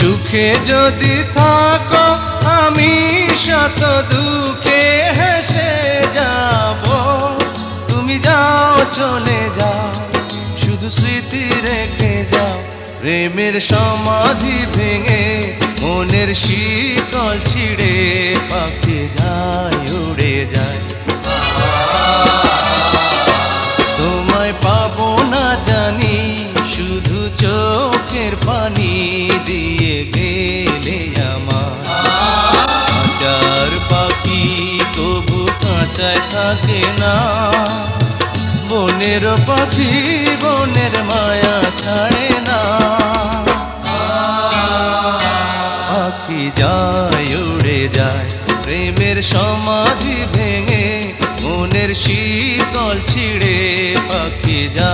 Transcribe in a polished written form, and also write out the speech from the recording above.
সুখে যদি থাকো আমি শত দুঃখে হেসে যাব। তুমি যাও চলে যাও, শুধু স্মৃতি রেখে যাও। প্রেমের সমাধি ভেঙে মনের শিকল ছিঁড়ে পাখি যায় উড়ে যায়। তোমায় পাবো না জানি, শুধু চোখের পানি দিয়ে গেলে আমার। কাঁচার পাখি তবু কাঁচায় থাকে না, বনের পাখি বনের মায়া ছাড়ে না। পাখি যায় উড়ে যায়, প্রেমের সমাধি ভেঙে মনের শিকল ছিঁড়ে পাখি যায়।